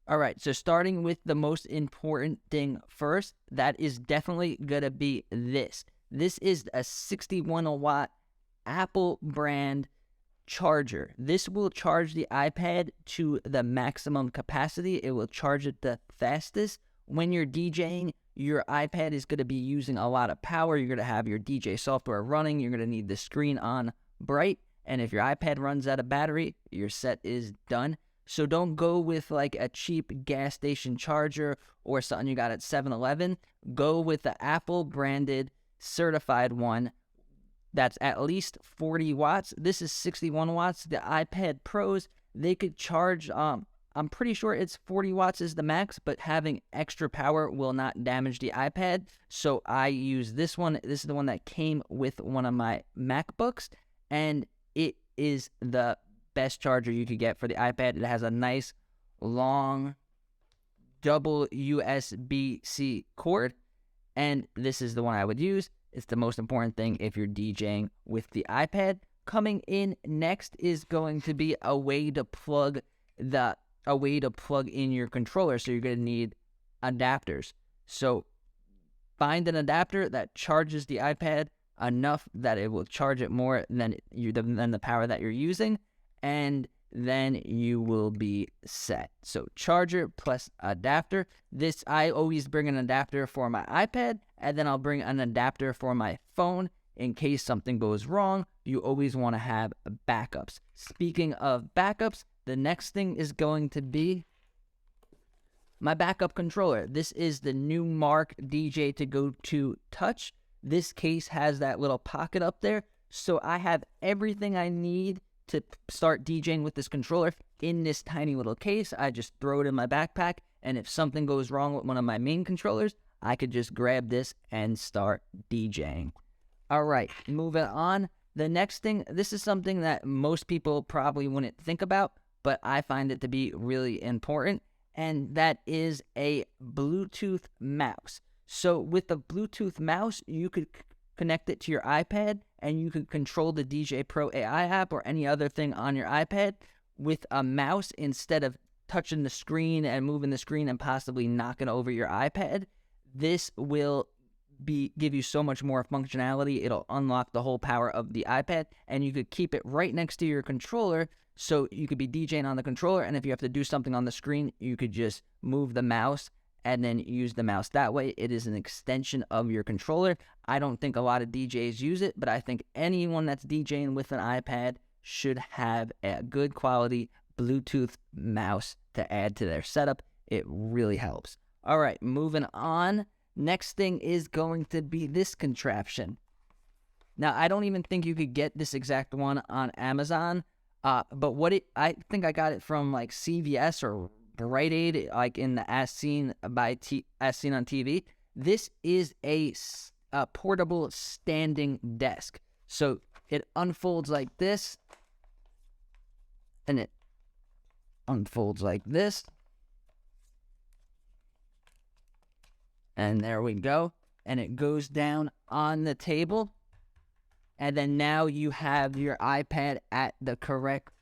All right, so starting with the most important thing first, that is definitely going to be this. This is a 61 watt Apple brand charger. This will charge the iPad to the maximum capacity. It will charge it the fastest. When you're DJing, your iPad is going to be using a lot of power. You're going to have your DJ software running. You're going to need the screen on bright. And if your iPad runs out of battery, your set is done. So don't go with like a cheap gas station charger or something you got at 7-Eleven. Go with the Apple branded certified one that's at least 40 watts. This is 61 watts. The iPad Pros, they could charge, I'm pretty sure it's 40 watts is the max, but having extra power will not damage the iPad. So I use this one. This is the one that came with one of my MacBooks, and it is the best charger you could get for the iPad. It has a nice long double USB-C cord, and this is the one I would use. It's the most important thing if you're DJing with the iPad. Coming in next is going to be a way to plug in your controller. So you're going to need adapters. So find an adapter that charges the iPad enough that it will charge it more than the power that you're using, and then you will be set. So charger plus adapter. This, I always bring an adapter for my iPad, and then I'll bring an adapter for my phone in case something goes wrong. You always want to have backups. Speaking of backups, the next thing is going to be my backup controller. This is the Numark DJ2GO2 Touch. This case has that little pocket up there, so I have everything I need to start DJing with this controller in this tiny little case. I just throw it in my backpack, and if something goes wrong with one of my main controllers, I could just grab this and start DJing. All right, moving on. The next thing, this is something that most people probably wouldn't think about, but I find it to be really important, and that is a Bluetooth mouse. So with the Bluetooth mouse, you could connect it to your iPad, and you could control the DJ Pro AI app or any other thing on your iPad with a mouse instead of touching the screen and moving the screen and possibly knocking over your iPad. This will give you so much more functionality. It'll unlock the whole power of the iPad, and you could keep it right next to your controller, so you could be DJing on the controller, and if you have to do something on the screen, you could just move the mouse and then use the mouse that way. It is an extension of your controller. I don't think a lot of DJs use it, but I think anyone that's DJing with an iPad should have a good quality Bluetooth mouse to add to their setup. It really helps. All right, moving on. Next thing is going to be this contraption. Now, I don't even think you could get this exact one on Amazon, but I think I got it from like CVS or Rite Aid, like in the As Seen on TV. This is a portable standing desk. So it unfolds like this, and it unfolds like this. And there we go. And it goes down on the table. And then now you have your iPad at the correct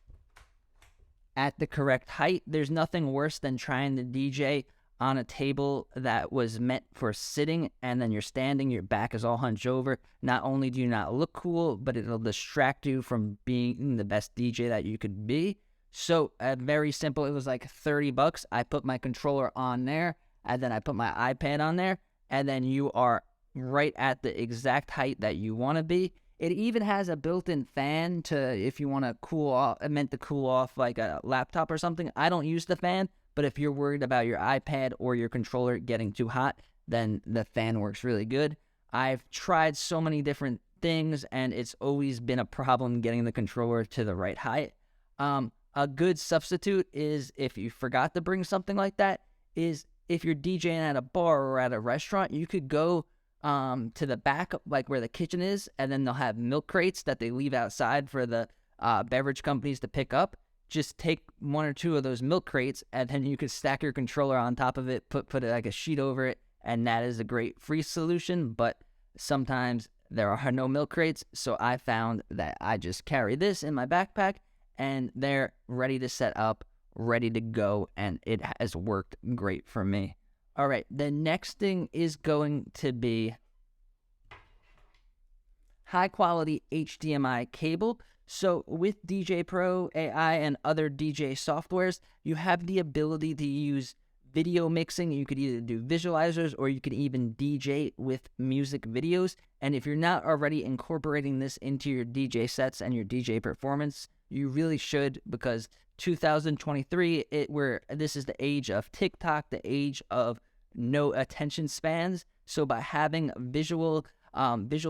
height. There's nothing worse than trying to DJ on a table that was meant for sitting, and then you're standing, your back is all hunched over. Not only do you not look cool, but it'll distract you from being the best DJ that you could be. So very simple. It was like $30. I put my controller on there, and then I put my iPad on there, and then you are right at the exact height that you want to be. It even has a built-in fan to, if you want to cool off, meant to cool off like a laptop or something. I don't use the fan, but if you're worried about your iPad or your controller getting too hot, then the fan works really good. I've tried so many different things, and it's always been a problem getting the controller to the right height. A good substitute is, if you forgot to bring something like that, is if you're DJing at a bar or at a restaurant, you could go to the back, like where the kitchen is, and then they'll have milk crates that they leave outside for the beverage companies to pick up. Just take one or two of those milk crates, and then you could stack your controller on top of it, put like a sheet over it, and that is a great free solution. But sometimes there are no milk crates, so I found that I just carry this in my backpack, and they're ready to set up ready to go, and it has worked great for me. All right, the next thing is going to be high quality HDMI cable. So with DJ Pro AI and other DJ softwares, you have the ability to use video mixing. You could either do visualizers or you could even DJ with music videos. And if you're not already incorporating this into your DJ sets and your DJ performance, you really should, because 2023, this is the age of TikTok, the age of no attention spans. So by having visual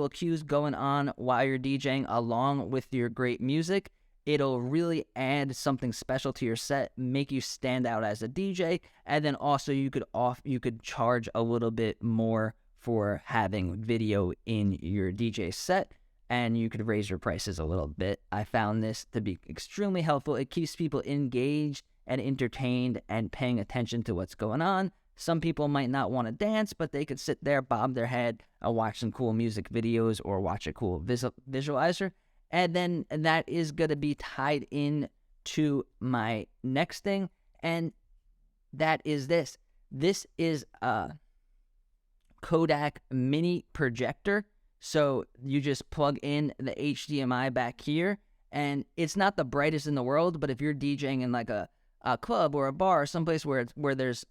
cues going on while you're DJing along with your great music, it'll really add something special to your set, make you stand out as a DJ, and then also you could charge a little bit more for having video in your DJ set, and you could raise your prices a little bit. I found this to be extremely helpful. It keeps people engaged and entertained and paying attention to what's going on. Some people might not want to dance, but they could sit there, bob their head, watch some cool music videos, or watch a cool visualizer. And then that is going to be tied in to my next thing, and that is this. This is a Kodak mini projector. So you just plug in the HDMI back here, and it's not the brightest in the world, but if you're DJing in like a club or a bar or someplace where there's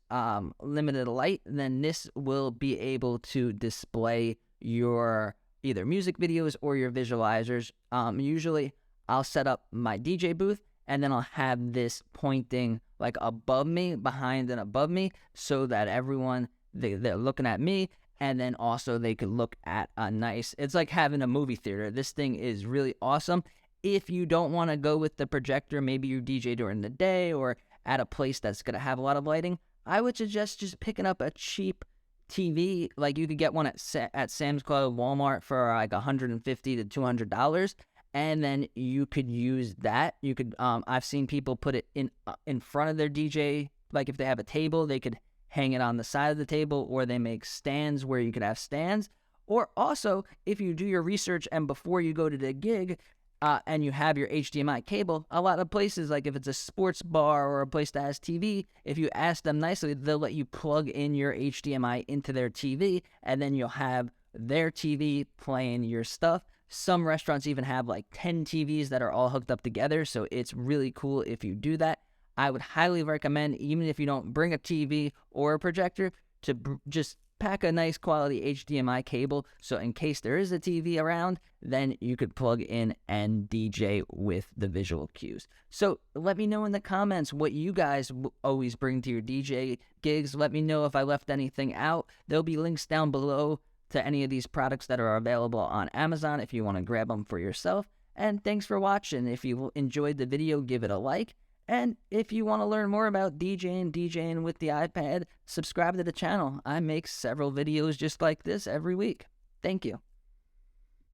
limited light, then this will be able to display your either music videos or your visualizers. Usually I'll set up my DJ booth, and then I'll have this pointing like above me, behind and above me, so that everyone, they're looking at me, and then also they could look at it's like having a movie theater. This thing is really awesome. If you don't want to go with the projector, maybe you DJ during the day or at a place that's going to have a lot of lighting, I would suggest just picking up a cheap TV. Like you could get one at Sam's Club, Walmart for like $150 to $200, and then you could use that. You could I've seen people put it in front of their DJ. Like if they have a table, they could hang it on the side of the table, or they make stands where you could have stands. Or also, if you do your research and before you go to the gig, and you have your HDMI cable, a lot of places, like if it's a sports bar or a place that has TV, if you ask them nicely, they'll let you plug in your HDMI into their TV, and then you'll have their TV playing your stuff. Some restaurants even have like 10 TVs that are all hooked up together, so it's really cool if you do that. I would highly recommend, even if you don't bring a TV or a projector, to just pack a nice quality HDMI cable, so in case there is a TV around, then you could plug in and DJ with the visual cues. So let me know in the comments what you guys always bring to your DJ gigs. Let me know if I left anything out. There'll be links down below to any of these products that are available on Amazon if you want to grab them for yourself. And thanks for watching. If you enjoyed the video, give it a like. And if you want to learn more about DJing with the iPad, subscribe to the channel. I make several videos just like this every week. Thank you.